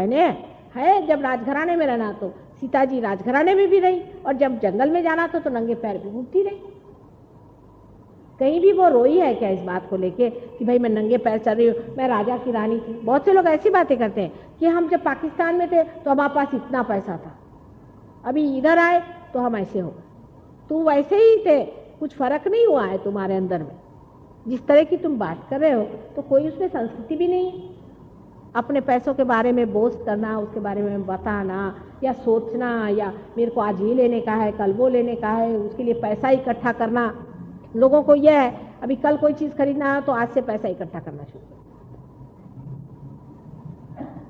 पहने है। जब राजघराने में रहना तो सीता जी राजघराने में भी रही, और जब जंगल में जाना तो नंगे पैर भी घूमती रही। कहीं भी वो रोई है क्या इस बात को लेके कि भाई मैं नंगे पैर चल रही हूँ, मैं राजा की रानी थी? बहुत से लोग ऐसी बातें करते हैं कि हम जब पाकिस्तान में थे तो हमारे पास इतना पैसा था, अभी इधर आए तो हम ऐसे हो गए। तो वैसे ही थे, कुछ फर्क नहीं हुआ है तुम्हारे अंदर में। जिस तरह की तुम बात कर रहे हो तो कोई उसमें संस्कृति भी नहीं है। अपने पैसों के बारे में बोस्ट करना, उसके बारे में बताना या सोचना, या मेरे को आज ये लेने का है, कल वो लेने का है, उसके लिए पैसा इकट्ठा करना। लोगों को यह है अभी कल कोई चीज खरीदना है तो आज से पैसा इकट्ठा करना शुरू करो।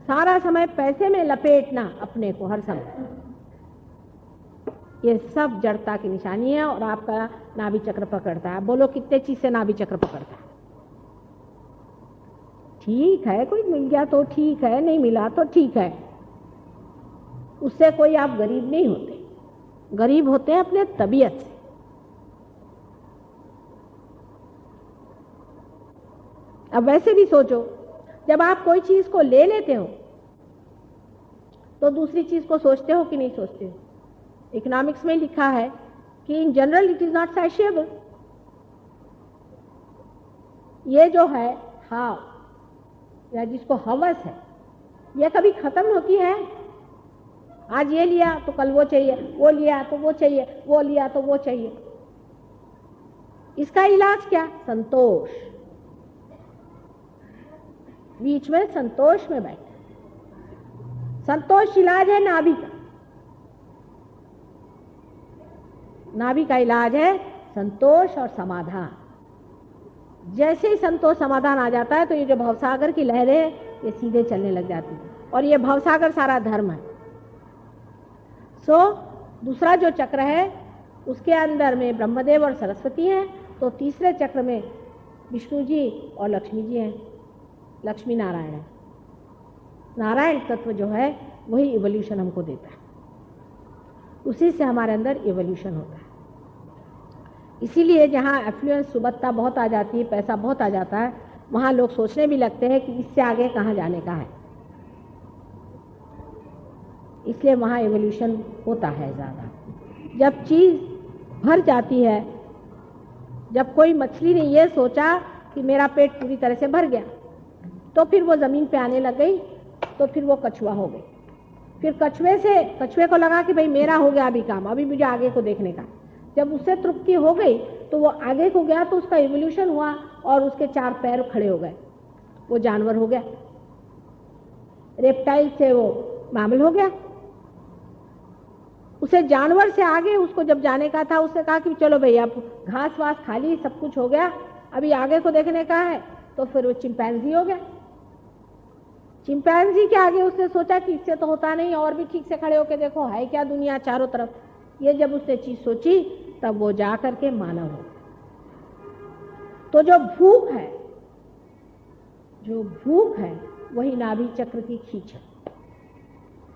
सारा समय पैसे में लपेटना अपने को हर समय, ये सब जड़ता की निशानी है। और आपका नाभि चक्र पकड़ता है। बोलो कितने चीज से नाभि चक्र पकड़ता है? ठीक है, कोई मिल गया तो ठीक है, नहीं मिला तो ठीक है, उससे कोई आप गरीब नहीं होते। गरीब होते हैं अपने तबीयत से। अब वैसे भी सोचो, जब आप कोई चीज को ले लेते हो तो दूसरी चीज को सोचते हो कि नहीं सोचते हो? इकोनॉमिक्स में लिखा है कि in general it is not satiable. ये जो है हाव या जिसको हवस है, ये कभी खत्म होती है? आज ये लिया तो कल वो चाहिए, वो लिया तो वो चाहिए, वो लिया तो वो चाहिए। इसका इलाज क्या? संतोष। बीच में संतोष में बैठे। संतोष इलाज है नाभि का। नाभि का इलाज है संतोष और समाधान। जैसे ही संतोष समाधान आ जाता है तो ये जो भवसागर की लहरें ये सीधे चलने लग जाती है। और ये भवसागर सारा धर्म है। दूसरा जो चक्र है उसके अंदर में ब्रह्मदेव और सरस्वती हैं, तो तीसरे चक्र में विष्णु जी और लक्ष्मी जी हैं। लक्ष्मी नारायण है। नारायण तत्व जो है वही इवोल्यूशन हमको देता है, उसी से हमारे अंदर इवोल्यूशन होता है। इसीलिए जहाँ एफ्लुएंस सुबत्ता बहुत आ जाती है, पैसा बहुत आ जाता है, वहाँ लोग सोचने भी लगते हैं कि इससे आगे कहाँ जाने का है। इसलिए वहाँ इवोल्यूशन होता है ज़्यादा। जब चीज़ भर जाती है, जब कोई मछली ने ये सोचा कि मेरा पेट पूरी तरह से भर गया, तो फिर वो ज़मीन पे आने लग गई, तो फिर वो कछुआ हो गई। फिर कछुए को लगा कि भाई मेरा हो गया अभी काम, अभी मुझे आगे को देखने का। जब उससे तृप्ति हो गई तो वो आगे को गया, तो उसका इवोल्यूशन हुआ और उसके 4 पैर खड़े हो गए, वो जानवर हो गया। रेप्टाइल से वो मैमल हो गया। उसे जानवर से आगे उसको जब जाने का था, उसने कहा कि चलो भैया अब घास वास खा ली, सब कुछ हो गया, अभी आगे को देखने का है, तो फिर वो चिंपैंजी हो गया। चिंपैंजी के आगे उसने सोचा कि इससे तो होता नहीं, और भी ठीक से खड़े होके देखो है क्या दुनिया चारों तरफ। ये जब उसने चीज सोची तब वो जा करके मानव हो। तो जो भूख है वही नाभि चक्र की खींच है।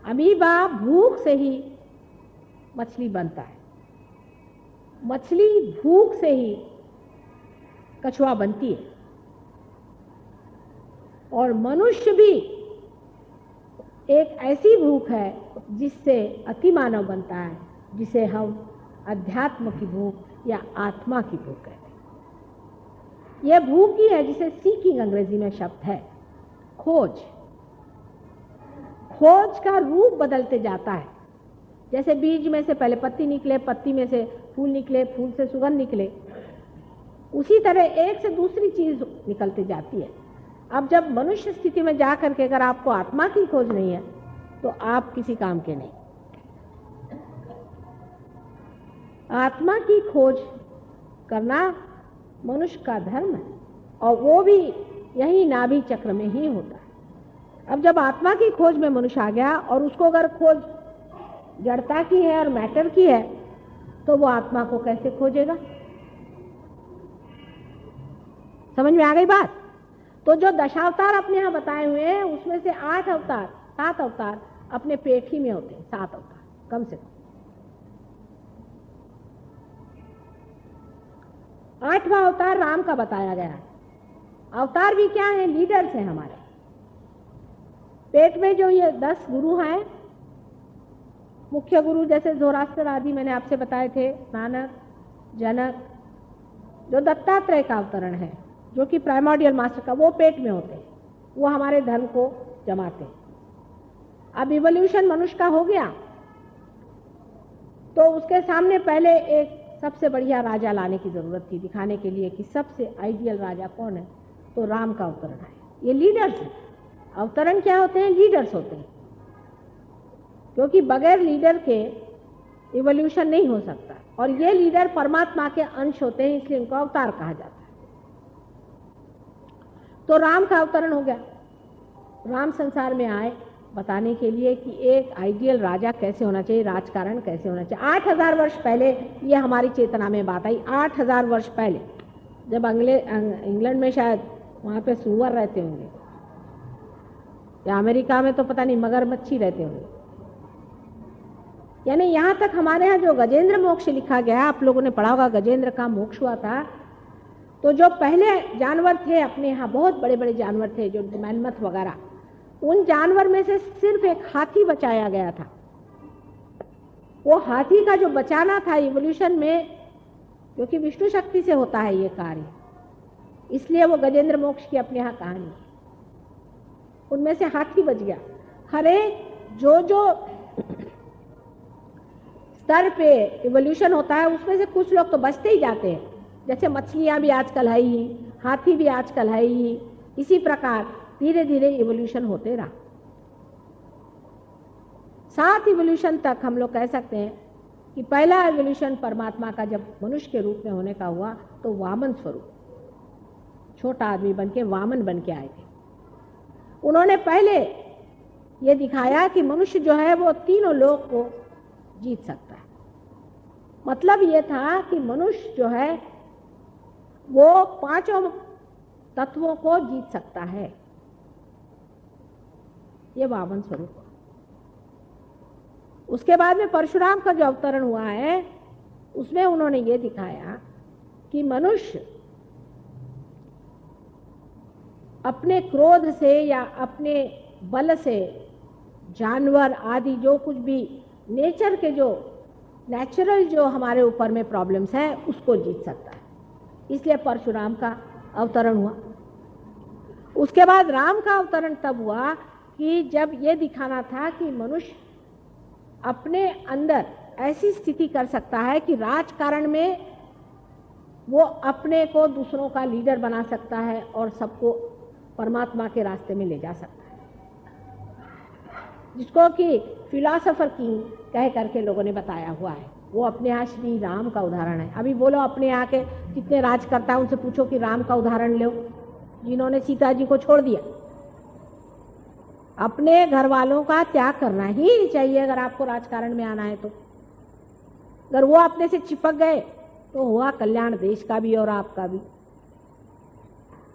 अमीबा भूख से ही मछली बनता है, मछली भूख से ही कछुआ बनती है, और मनुष्य भी एक ऐसी भूख है जिससे अति मानव बनता है, जिसे हम अध्यात्म की भूख या आत्मा की भूख कहते हैं। यह भूख ही है जिसे सीकिंग अंग्रेजी में शब्द है। खोज का रूप बदलते जाता है। जैसे बीज में से पहले पत्ती निकले, पत्ती में से फूल निकले, फूल से सुगंध निकले, उसी तरह एक से दूसरी चीज निकलती जाती है। अब जब मनुष्य स्थिति में जा करके अगर आपको आत्मा की खोज नहीं है तो आप किसी काम के नहीं। आत्मा की खोज करना मनुष्य का धर्म है, और वो भी यही नाभि चक्र में ही होता है। अब जब आत्मा की खोज में मनुष्य आ गया, और उसको अगर खोज जड़ता की है और मैटर की है, तो वो आत्मा को कैसे खोजेगा? समझ में आ गई बात? तो जो दशावतार अपने यहाँ बताए हुए हैं, उसमें से 7 अवतार अपने पेट ही में होते हैं। 7 अवतार कम से कम। 8वां अवतार राम का बताया गया है। अवतार भी क्या है? लीडर्स हैं हमारे। पेट में जो ये 10 गुरु हैं, मुख्य गुरु जैसे ज़ोरास्टर आदि मैंने आपसे बताए थे, नानक, जनक, जो दत्तात्रेय का अवतरण है, जो कि प्राइमोर्डियल मास्टर का, वो पेट में होते हैं, वो हमारे धन को जमाते हैं। अब इवोल्यूशन मनुष्य का हो गया तो उसके सामने पहले एक सबसे बढ़िया राजा लाने की जरूरत थी, दिखाने के लिए कि सबसे आइडियल राजा कौन है, तो राम का अवतरण है। ये लीडर्स हैं। अवतरण क्या होते हैं? लीडर्स होते हैं, क्योंकि बगैर लीडर के इवोल्यूशन नहीं हो सकता, और ये लीडर परमात्मा के अंश होते हैं, इसलिए इनको अवतार कहा जाता है। तो राम का अवतरण हो गया। राम संसार में आए बताने के लिए कि एक आइडियल राजा कैसे होना चाहिए, राजकारण कैसे होना चाहिए। 8000 वर्ष पहले ये हमारी चेतना में बात आई। 8000 वर्ष पहले, जब इंग्लैंड में शायद वहाँ पे सुअर रहते होंगे, या अमेरिका में तो पता नहीं मगरमच्छी रहते होंगे, यानी यहाँ तक हमारे यहाँ जो गजेंद्र मोक्ष लिखा गया, आप लोगों ने पढ़ा होगा, गजेंद्र का मोक्ष हुआ था। तो जो पहले जानवर थे अपने यहाँ, बहुत बड़े बड़े जानवर थे, जो मैमथ वगैरह, उन जानवर में से सिर्फ एक हाथी बचाया गया था। वो हाथी का जो बचाना था इवोल्यूशन में, क्योंकि विष्णु शक्ति से होता है ये कार्य, इसलिए वो गजेंद्र मोक्ष की अपने यहाँ कहानी, उनमें से हाथी बच गया। हरे जो जो स्तर पे इवोल्यूशन होता है उसमें से कुछ लोग तो बचते ही जाते हैं, जैसे मछलियां भी आजकल है ही, हाथी भी आजकल है ही। इसी प्रकार धीरे धीरे इवोल्यूशन होते रहा। 7 इवोल्यूशन तक हम लोग कह सकते हैं कि पहला इवोल्यूशन परमात्मा का जब मनुष्य के रूप में होने का हुआ, तो वामन स्वरूप, छोटा आदमी बन के वामन बन के आए थे। उन्होंने पहले ये दिखाया कि मनुष्य जो है वो तीनों लोक को जीत सकता है। मतलब ये था कि मनुष्य जो है वो 5 तत्वों को जीत सकता है। ये वामन स्वरूप। उसके बाद में परशुराम का जो अवतरण हुआ है, उसमें उन्होंने ये दिखाया कि मनुष्य अपने क्रोध से या अपने बल से जानवर आदि जो कुछ भी नेचर के जो नेचुरल जो हमारे ऊपर में प्रॉब्लम्स हैं उसको जीत सकता है। इसलिए परशुराम का अवतरण हुआ। उसके बाद राम का अवतरण तब हुआ कि जब ये दिखाना था कि मनुष्य अपने अंदर ऐसी स्थिति कर सकता है कि राजकारण में वो अपने को दूसरों का लीडर बना सकता है और सबको परमात्मा के रास्ते में ले जा सकता है, जिसको कि फिलॉसफर किंग कह करके लोगों ने बताया हुआ है। वो अपने यहाँ श्री राम का उदाहरण है। अभी बोलो अपने यहाँ के कितने राजकर्ता, उनसे पूछो कि राम का उदाहरण लो, जिन्होंने सीता जी को छोड़ दिया। अपने घर वालों का त्याग करना ही चाहिए अगर आपको राजकारण में आना है। तो अगर वो अपने से चिपक गए तो हुआ कल्याण देश का भी और आपका भी।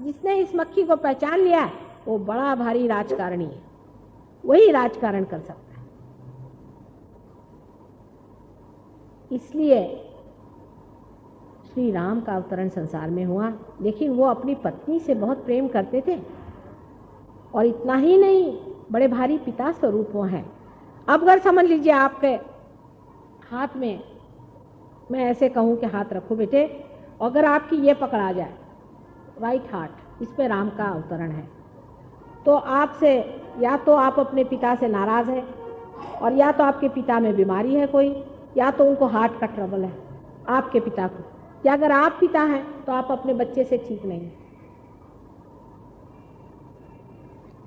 जिसने इस मक्खी को पहचान लिया वो बड़ा भारी राजकारणी है, वही राजकारण कर सकता है। इसलिए श्री राम का अवतरण संसार में हुआ, लेकिन वो अपनी पत्नी से बहुत प्रेम करते थे, और इतना ही नहीं, बड़े भारी पिता स्वरूप वो हैं। अब अगर समझ लीजिए आपके हाथ में, मैं ऐसे कहूँ कि हाथ रखो बेटे, अगर आपकी ये पकड़ा जाए राइट हार्ट, इस पे राम का अवतरण है, तो आपसे या तो आप अपने पिता से नाराज़ हैं, और या तो आपके पिता में बीमारी है कोई, या तो उनको हार्ट का ट्रबल है आपके पिता को, या अगर आप पिता हैं तो आप अपने बच्चे से ठीक नहीं हैं।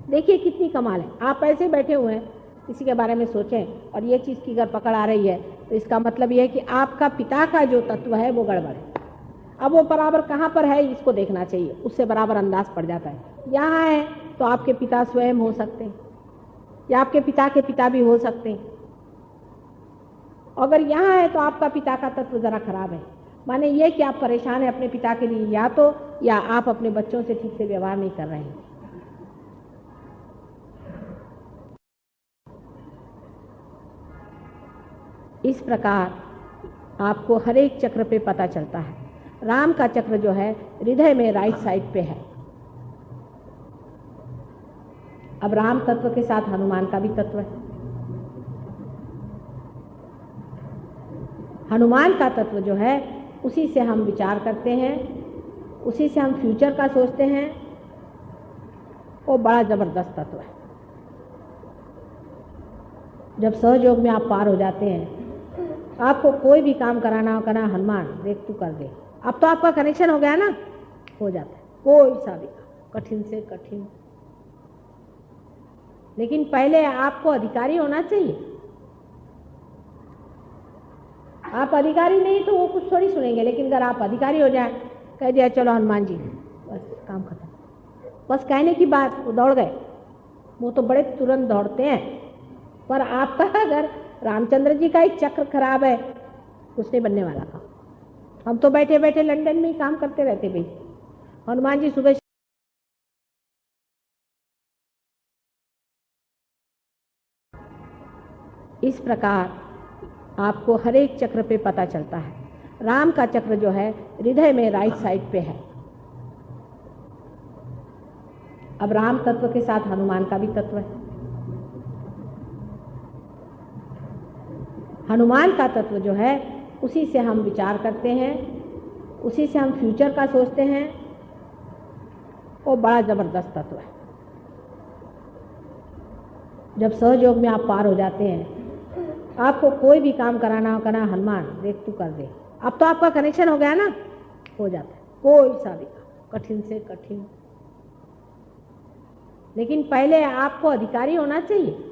देखिए कितनी कमाल है। आप ऐसे बैठे हुए हैं, किसी के बारे में सोचें और ये चीज़ की अगर पकड़ आ रही है तो इसका मतलब ये है कि आपका पिता का जो तत्व है वो गड़बड़ है। अब वो बराबर कहाँ पर है इसको देखना चाहिए, उससे बराबर अंदाज पड़ जाता है। यहाँ है तो आपके पिता स्वयं हो सकते हैं, या आपके पिता के पिता भी हो सकते हैं। अगर यहाँ है तो आपका पिता का तत्व ज़रा खराब है, माने ये कि आप परेशान हैं अपने पिता के लिए, या आप अपने बच्चों से ठीक से व्यवहार नहीं कर रहे हैं। इस प्रकार आपको हर एक चक्र पे पता चलता है। राम का चक्र जो है हृदय में राइट साइड पे है। अब राम तत्व के साथ हनुमान का भी तत्व है। हनुमान का तत्व जो है उसी से हम विचार करते हैं, उसी से हम फ्यूचर का सोचते हैं। वो बड़ा जबरदस्त तत्व है। जब सहयोग में आप पार हो जाते हैं, आपको कोई भी काम कराना हो, कहना हनुमान देख तू कर दे, अब तो आपका कनेक्शन हो गया ना, हो जाता है कोई सा भी कठिन से कठिन। लेकिन पहले आपको अधिकारी होना चाहिए। आप अधिकारी नहीं तो वो कुछ थोड़ी सुनेंगे, लेकिन अगर आप अधिकारी हो जाए, कह दिया चलो हनुमान जी, बस काम खत्म। बस कहने की बात, वो दौड़ गए। वो तो बड़े तुरंत दौड़ते हैं, पर आपका अगर रामचंद्र जी का ही चक्र खराब है, कुछ नहीं बनने वाला काम। हम तो बैठे बैठे लंदन में ही काम करते रहते भाई। हनुमान जी सुबह इस प्रकार आपको हर एक चक्र पे पता चलता है। राम का चक्र जो है हृदय में राइट साइड पे है। अब राम तत्व के साथ हनुमान का भी तत्व है। हनुमान का तत्व जो है उसी से हम विचार करते हैं, उसी से हम फ्यूचर का सोचते हैं। वो बड़ा जबरदस्त तत्व है। जब सहयोग में आप पार हो जाते हैं, आपको कोई भी काम कराना हो, कहना हनुमान देख तू कर दे, अब तो आपका कनेक्शन हो गया ना, हो जाता है कोई सा भी कठिन से कठिन। लेकिन पहले आपको अधिकारी होना चाहिए।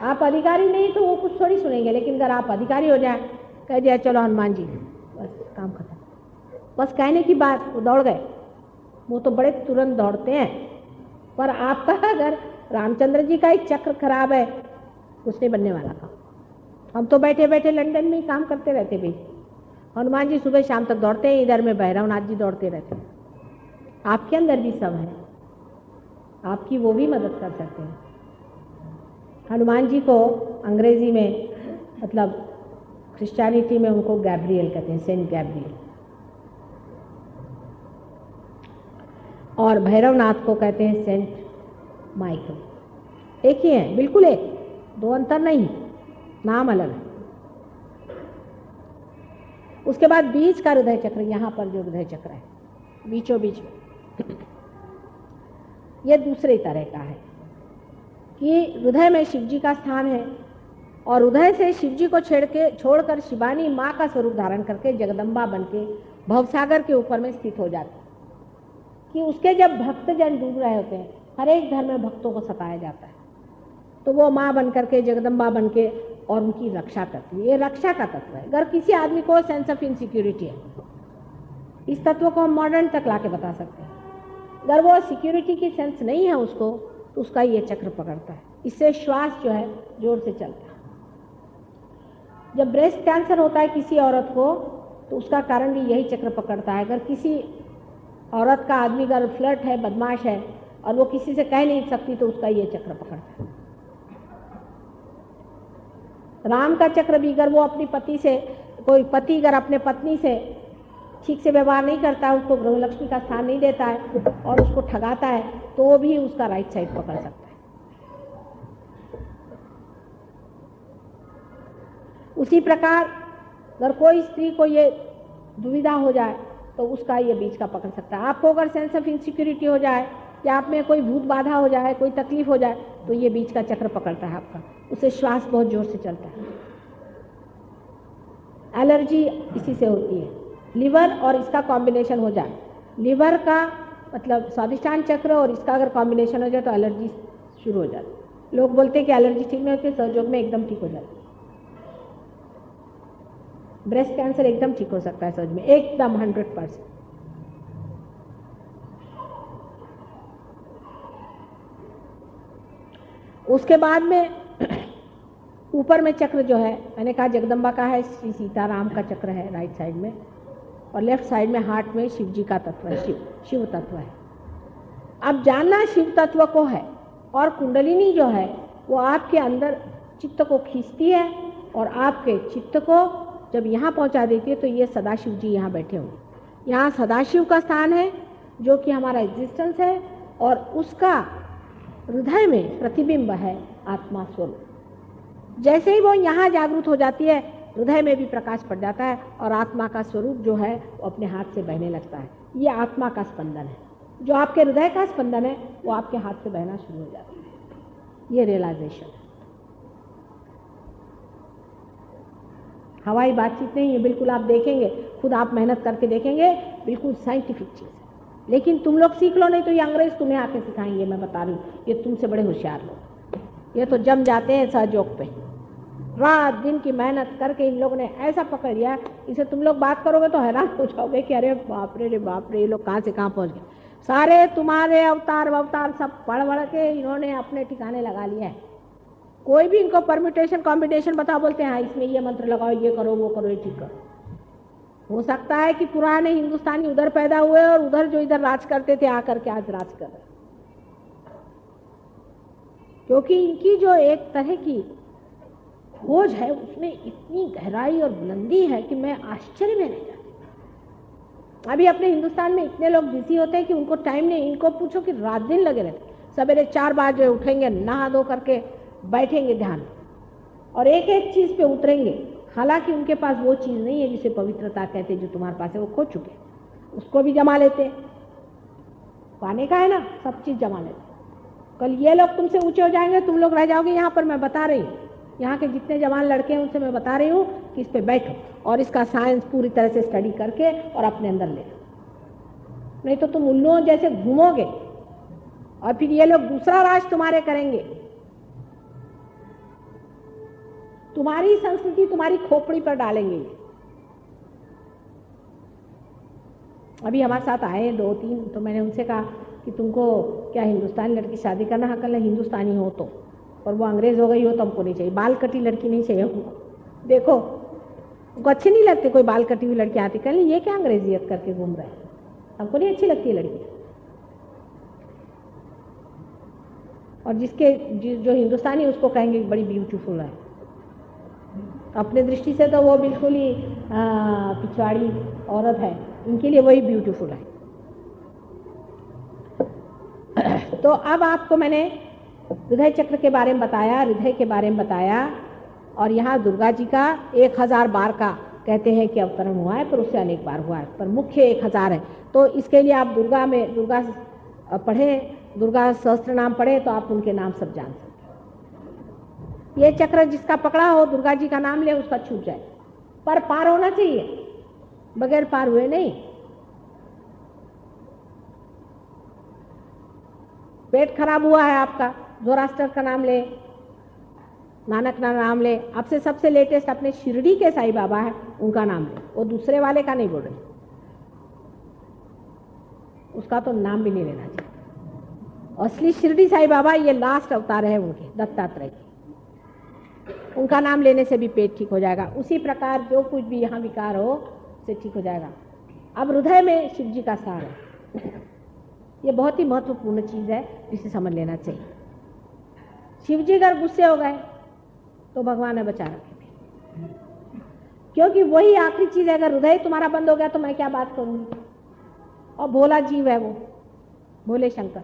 आप अधिकारी नहीं तो वो कुछ थोड़ी सुनेंगे, लेकिन अगर आप अधिकारी हो जाए, कह दिया चलो हनुमान जी, बस काम खत्म। बस कहने की बात, वो दौड़ गए। वो तो बड़े तुरंत दौड़ते हैं, पर आपका अगर रामचंद्र जी का ही चक्र खराब है, कुछ नहीं बनने वाला काम। हम तो बैठे बैठे लंदन में ही काम करते रहते भाई। हनुमान जी सुबह शाम तक दौड़ते हैं, इधर में भैरवनाथ जी दौड़ते रहते हैं। आपके अंदर भी सब है, आपकी वो भी मदद कर सकते हैं। हनुमान जी को अंग्रेजी में, मतलब क्रिश्चियनिटी में उनको गैब्रियल कहते हैं, सेंट गैब्रियल। और भैरवनाथ को कहते हैं सेंट माइकल। एक ही है, बिल्कुल एक, दो अंतर नहीं, नाम अलग है। उसके बाद बीच का हृदय चक्र, यहाँ पर जो हृदय चक्र है बीचों बीच में, यह दूसरे तरह का है कि हृदय में शिव जी का स्थान है और हृदय से शिव जी को छोड़कर शिवानी माँ का स्वरूप धारण करके जगदम्बा बनके भवसागर के ऊपर में स्थित हो जाती है। कि उसके जब भक्तजन डूब रहे होते हैं, हर एक धर्म में भक्तों को सताया जाता है, तो वो माँ बन करके जगदम्बा बन के और उनकी रक्षा करती है। ये रक्षा का तत्व है। अगर किसी आदमी को सेंस ऑफ इनसिक्योरिटी है, इस तत्व को हम मॉडर्न तक ला के बता सकते हैं। अगर वो सिक्योरिटी की सेंस नहीं है उसको, तो उसका ये चक्र पकड़ता है। इससे श्वास जो है जोर से चलता है। जब ब्रेस्ट कैंसर होता है किसी औरत को, तो उसका कारण भी यही चक्र पकड़ता है। अगर किसी औरत का आदमी अगर फ्लर्ट है, बदमाश है और वो किसी से कह नहीं सकती, तो उसका ये चक्र पकड़ता है। राम का चक्र भी, अगर वो अपनी पति से, कोई पति अगर अपने पत्नी से ठीक से व्यवहार नहीं करता है, उसको गृहलक्ष्मी का स्थान नहीं देता है और उसको ठगाता है, तो वो भी उसका राइट साइड पकड़ सकता है। उसी प्रकार अगर कोई स्त्री को ये दुविधा हो जाए, तो उसका ये बीच का पकड़ सकता है। आपको अगर सेंस ऑफ इनसिक्योरिटी हो जाए या आप में कोई भूत बाधा हो जाए, कोई तकलीफ हो जाए, तो ये बीच का चक्र पकड़ता है आपका। उससे श्वास बहुत जोर से चलता है। एलर्जी इसी से होती है। लिवर और इसका कॉम्बिनेशन हो जाए, लिवर का मतलब स्वादिष्टान चक्र और इसका अगर कॉम्बिनेशन हो जाए, तो एलर्जी शुरू हो जाती है। लोग बोलते हैं कि एलर्जी ठीक नहीं होती, सहयोग में एकदम ठीक हो जाती है। ब्रेस्ट कैंसर एकदम ठीक हो सकता है सहयोग में, एकदम 100%। उसके बाद में ऊपर में चक्र जो है, मैंने कहा जगदम्बा का है, श्री सीताराम का चक्र है राइट साइड में, और लेफ्ट साइड में हार्ट में शिव जी का तत्व है, शिव तत्व है। अब जानना शिव तत्व को है, और कुंडलिनी जो है वो आपके अंदर चित्त को खींचती है और आपके चित्त को जब यहाँ पहुँचा देती है, तो ये सदाशिव जी यहाँ बैठे होंगे। यहाँ सदाशिव का स्थान है, जो कि हमारा एग्जिस्टेंस है, और उसका हृदय में प्रतिबिंब है आत्मा स्वरूप। जैसे ही वो यहाँ जागृत हो जाती है, हृदय में भी प्रकाश पड़ जाता है और आत्मा का स्वरूप जो है वो अपने हाथ से बहने लगता है। ये आत्मा का स्पंदन है। जो आपके हृदय का स्पंदन है वो आपके हाथ से बहना शुरू हो जाता है। ये रियलाइजेशन है। हवाई बातचीत नहीं है, बिल्कुल आप देखेंगे, खुद आप मेहनत करके देखेंगे, बिल्कुल साइंटिफिक चीज़ है। लेकिन तुम लोग सीख लो, नहीं तो ये अंग्रेज तुम्हें आके सिखाएंगे। मैं बता रही हूँ, ये तुमसे बड़े होशियार लोग, ये तो जम जाते हैं सहयोग पे। रात दिन की मेहनत करके इन लोगों ने ऐसा पकड़ लिया, इसे तुम लोग बात करोगे तो हैरान हो जाओगे कि अरे बाप रे बाप रे, ये लोग कहाँ से कहाँ पहुँच गए। सारे तुम्हारे अवतार सब पढ़ के इन्होंने अपने ठिकाने लगा लिया है। कोई भी इनको परम्यूटेशन कॉम्बिनेशन बताओ, बोलते हैं हाँ इसमें ये मंत्र लगाओ, ये करो, वो करो, ये ठीक करो। हो सकता है कि पुराने हिंदुस्तानी उधर पैदा हुए और उधर जो इधर राज करते थे आकर के आज राज कर रहे, क्योंकि इनकी जो एक तरह की खोज है उसमें इतनी गहराई और बुलंदी है कि मैं आश्चर्य में रह जाती। अभी अपने हिंदुस्तान में इतने लोग बिजी होते हैं कि उनको टाइम नहीं। इनको पूछो कि रात दिन लगे रहते, सवेरे 4 बजे उठेंगे, नहा धो करके बैठेंगे ध्यान और एक एक चीज पे उतरेंगे। हालांकि उनके पास वो चीज नहीं है जिसे पवित्रता कहते, जो तुम्हारे पास है वो खो चुके, उसको भी जमा लेते। पाने का है ना, सब चीज जमा लेते। कल ये लोग तुमसे ऊंचे हो जाएंगे, तुम लोग रह जाओगे यहाँ पर। मैं बता रही हूँ, यहाँ के जितने जवान लड़के हैं उनसे मैं बता रही हूँ कि इस पे बैठो और इसका साइंस पूरी तरह से स्टडी करके और अपने अंदर ले लो। नहीं तो तुम उल्लुओं जैसे घूमोगे और फिर ये लोग दूसरा राज तुम्हारे करेंगे। तुम्हारी संस्कृति तुम्हारी खोपड़ी पर डालेंगे। अभी हमारे साथ आए 2-3, तो मैंने उनसे कहा कि तुमको क्या हिंदुस्तानी लड़की शादी करना हक है? हिंदुस्तानी हो तो, और वो अंग्रेज हो गई हो तो हमको नहीं चाहिए। बाल कटी लड़की नहीं चाहिए हमको। देखो उनको अच्छी नहीं लगती कोई बाल कटी हुई लड़की आती, कह ये क्या अंग्रेजियत करके घूम रहे हैं, हमको नहीं अच्छी लगती है लड़की। और जो हिंदुस्तानी उसको कहेंगे बड़ी ब्यूटीफुल है। अपने दृष्टि से तो वो बिल्कुल ही पिछवाड़ी औरत है, इनके लिए वही ब्यूटीफुल है। तो अब आपको मैंने हृदय चक्र के बारे में बताया, हृदय के बारे में बताया, और यहाँ दुर्गा जी का 1000 बार का कहते हैं कि अवतरण हुआ है, पर उससे अनेक बार हुआ है, पर मुख्य 1000 है। तो इसके लिए आप दुर्गा पढ़े, दुर्गा सहस्त्र नाम पढ़े तो आप उनके नाम सब जान सकते। ये चक्र जिसका पकड़ा हो, दुर्गा जी का नाम ले, उसका छूट जाए, पर पार होना चाहिए, बगैर पार हुए नहीं। पेट खराब हुआ है आपका, ज़ोरास्टर का नाम ले, नानक का नाम ले, आपसे सबसे लेटेस्ट अपने शिरडी के साईं बाबा है उनका नाम ले, वो दूसरे वाले का नहीं बोल रहे, उसका तो नाम भी नहीं लेना चाहिए। असली शिरडी साईं बाबा ये लास्ट अवतार है उनके, दत्तात्रेय के, उनका नाम लेने से भी पेट ठीक हो जाएगा। उसी प्रकार जो कुछ भी यहाँ विकार हो से ठीक हो जाएगा। अब हृदय में शिव जी का सार है, ये बहुत ही महत्वपूर्ण चीज़ है जिसे समझ लेना चाहिए। शिव जी अगर गुस्से हो गए तो भगवान ने बचा रखे, क्योंकि वही आखिरी चीज़ है। अगर हृदय तुम्हारा बंद हो गया तो मैं क्या बात करूँगी। और भोला जीव है वो, भोले शंकर,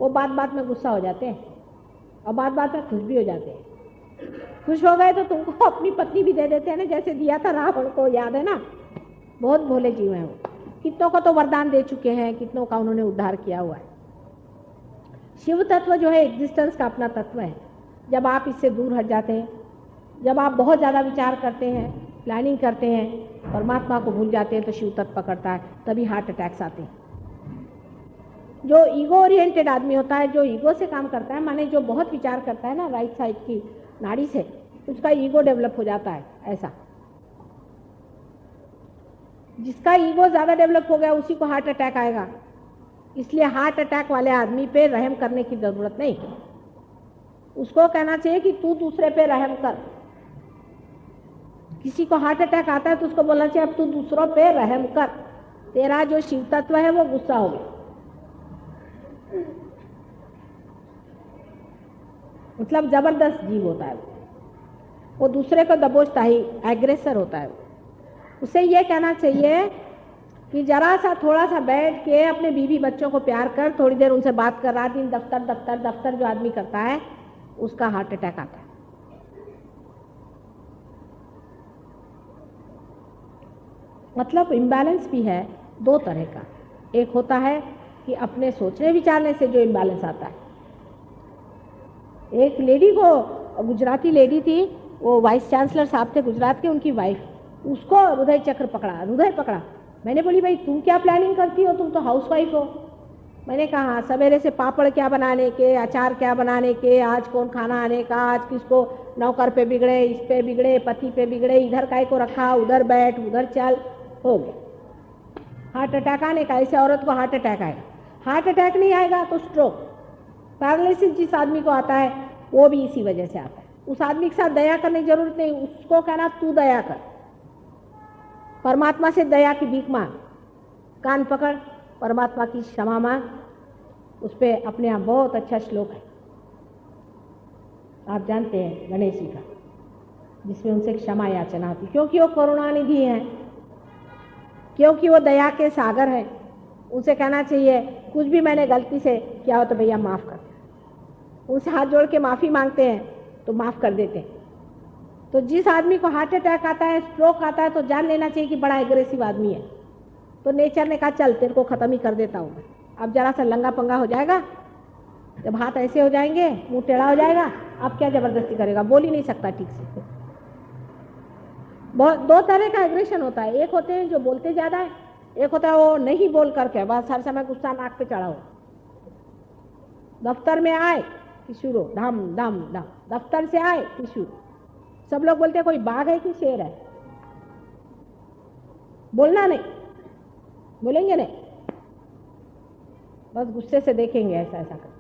वो बात बात में गुस्सा हो जाते हैं और बात बात में खुश भी हो जाते हैं। खुश हो गए तो तुमको अपनी पत्नी भी दे देते हैं ना, जैसे दिया था रावण को, याद है ना। बहुत भोले जीव हैं वो, कितनों को तो वरदान दे चुके हैं, कितनों का उन्होंने उद्धार किया हुआ है। शिव तत्व जो है एग्जिस्टेंस का अपना तत्व है। जब आप इससे दूर हट जाते हैं, जब आप बहुत ज़्यादा विचार करते हैं, प्लानिंग करते हैं, परमात्मा को भूल जाते हैं, तो शिव तत्व पकड़ता है, तभी हार्ट अटैक्स आते हैं। जो ईगो ओरिएंटेड आदमी होता है, जो ईगो से काम करता है, माने जो बहुत विचार करता है ना राइट साइड की नाड़ी से, उसका ईगो डेवलप हो जाता है। ऐसा जिसका ईगो ज़्यादा डेवलप हो गया उसी को हार्ट अटैक आएगा। इसलिए हार्ट अटैक वाले आदमी पे रहम करने की ज़रूरत नहीं, उसको कहना चाहिए कि तू दूसरे पे रहम कर। किसी को हार्ट अटैक आता है तो उसको बोलना चाहिए अब तू दूसरों पे रहम कर, तेरा जो शिव तत्व है वो गुस्सा हो गया। मतलब जबरदस्त जीव होता है वो दूसरे को दबोचता ही, एग्रेसर होता है। उसे ये कहना चाहिए कि जरा सा थोड़ा सा बैठ के अपने बीवी बच्चों को प्यार कर, थोड़ी देर उनसे बात कर, रात दिन दफ्तर दफ्तर दफ्तर जो आदमी करता है उसका हार्ट अटैक आता है। मतलब इम्बैलेंस भी है दो तरह का। एक होता है कि अपने सोचने विचारने से जो इम्बैलेंस आता है। एक लेडी को, गुजराती लेडी थी, वो वाइस चांसलर साहब थे गुजरात के, उनकी वाइफ, उसको हृदय चक्र पकड़ा, हृदय पकड़ा। मैंने बोली भाई तुम क्या प्लानिंग करती हो, तुम तो हाउस वाइफ हो। मैंने कहा हाँ, सवेरे से पापड़ क्या बनाने के, अचार क्या बनाने के, आज कौन खाना आने का, आज किसको नौकर पे बिगड़े, इस पे बिगड़े, पति पे बिगड़े, इधर काय को रखा, उधर बैठ, उधर चल, हो गया हार्ट अटैक आने का। ऐसे औरत को हार्ट अटैक आएगा। हार्ट अटैक नहीं आएगा तो स्ट्रोक, पैरालिसिस जिस आदमी को आता है वो भी इसी वजह से आता है। उस आदमी के साथ दया करने की जरूरत नहीं, उसको कहना तू दया कर, परमात्मा से दया की भीख मांग, कान पकड़, परमात्मा की क्षमा मांग। उस पर अपने आप बहुत अच्छा श्लोक है, आप जानते हैं, गणेश जी का, जिसमें उनसे क्षमा याचना होती, क्योंकि वो करुणानिधि हैं, क्योंकि वो दया के सागर हैं। उनसे कहना चाहिए कुछ भी मैंने गलती से किया हो तो भैया माफ़ कर दे। उनसे हाथ जोड़ के माफ़ी मांगते हैं तो माफ़ कर देते हैं। तो जिस आदमी को हार्ट अटैक आता है, स्ट्रोक आता है, तो जान लेना चाहिए कि बड़ा एग्रेसिव आदमी है। तो नेचर ने कहा चल तेरे को ख़त्म ही कर देता हूँ मैं। अब जरा सा लंगा पंगा हो जाएगा, जब हाथ ऐसे हो जाएंगे, मुंह टेढ़ा हो जाएगा, अब क्या ज़बरदस्ती करेगा, बोल ही नहीं सकता ठीक से। बहुत दो तरह का एग्रेशन होता है। एक होते हैं जो बोलते ज़्यादा है, एक होता है वो नहीं बोल करके बस हर समय गुस्सा नाक पे चढ़ा हो। दफ्तर में आए कि शुरू धम धम धम, दफ्तर से आए कि शुरू। सब लोग बोलते हैं कोई बाघ है कि शेर है, बोलना नहीं, बोलेंगे नहीं, बस गुस्से से देखेंगे ऐसा ऐसा कर।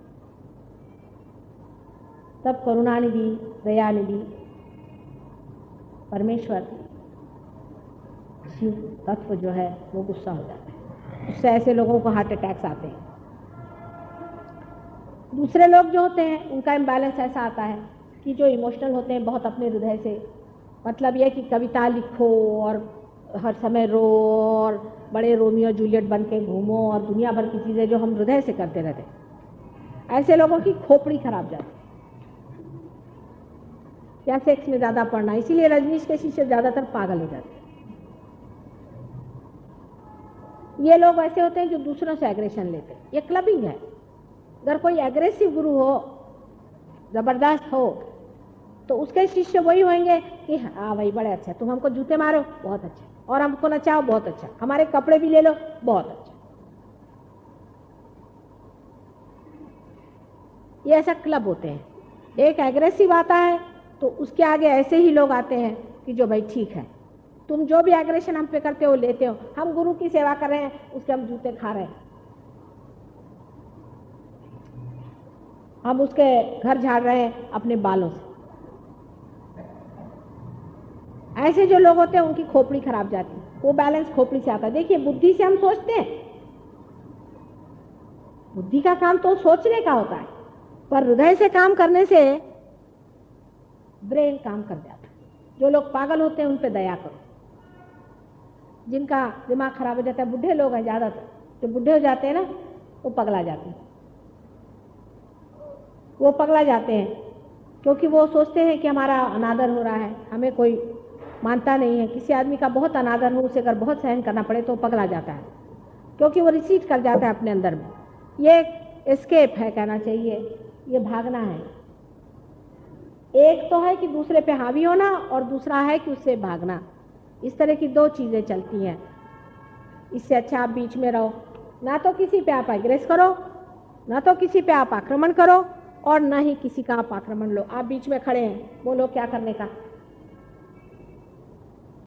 तब करुणानिधि, दयानिधि, परमेश्वर, शिव तत्व जो है वो गुस्सा हो जाता है। उससे ऐसे लोगों को हार्ट अटैक्स आते हैं। दूसरे लोग जो होते हैं उनका इम्बैलेंस ऐसा आता है कि जो इमोशनल होते हैं बहुत अपने हृदय से, मतलब ये कि कविता लिखो और हर समय रो और बड़े रोमियो जूलियट बन के घूमो और दुनिया भर की चीज़ें जो हम हृदय से करते रहते हैं, ऐसे लोगों की खोपड़ी खराब जाती है। या सेक्स में ज़्यादा पड़ना, इसीलिए रजनीश के शिष्य ज़्यादातर पागल हो जाते हैं। ये लोग ऐसे होते हैं जो दूसरों से एग्रेशन लेते हैं। ये क्लबिंग है। अगर कोई एग्रेसिव गुरु हो, ज़बरदस्त हो, तो उसके शिष्य वही होंगे कि हाँ भाई बड़े अच्छे, तुम हमको जूते मारो बहुत अच्छा, और हमको नचाओ बहुत अच्छा, हमारे कपड़े भी ले लो बहुत अच्छा। ये ऐसा क्लब होते हैं। एक एग्रेसिव आता है तो उसके आगे ऐसे ही लोग आते हैं कि जो भाई ठीक है, तुम जो भी एग्रेशन हम पे करते हो लेते हो, हम गुरु की सेवा कर रहे हैं, उसके हम जूते खा रहे हैं, हम उसके घर झाड़ रहे हैं अपने बालों से। ऐसे जो लोग होते हैं उनकी खोपड़ी खराब जाती है। वो बैलेंस खोपड़ी से आता है। देखिए, बुद्धि से हम सोचते हैं, बुद्धि का काम तो सोचने का होता है, पर हृदय से काम करने से ब्रेन काम कर जाता है। जो लोग पागल होते हैं उन पे दया करो। जिनका दिमाग खराब हो जाता है, बूढ़े लोग हैं ज़्यादातर, जो बूढ़े हो जाते हैं ना, वो पगला जाते हैं। वो पगला जाते हैं क्योंकि वो सोचते हैं कि हमारा अनादर हो रहा है, हमें कोई मानता नहीं है। किसी आदमी का बहुत अनादर हो, उसे अगर बहुत सहन करना पड़े तो पगला जाता है, क्योंकि वो रिसीट कर जाता है अपने अंदर में। ये एस्केप है, कहना चाहिए, ये भागना है। एक तो है कि दूसरे पे हावी होना, और दूसरा है कि उससे भागना। इस तरह की दो चीज़ें चलती हैं। इससे अच्छा आप बीच में रहो, ना तो किसी पे आप एग्रेस करो, ना तो किसी पे आप आक्रमण करो, और ना ही किसी का आप आक्रमण लो। आप बीच में खड़े हैं, बोलो क्या करने का,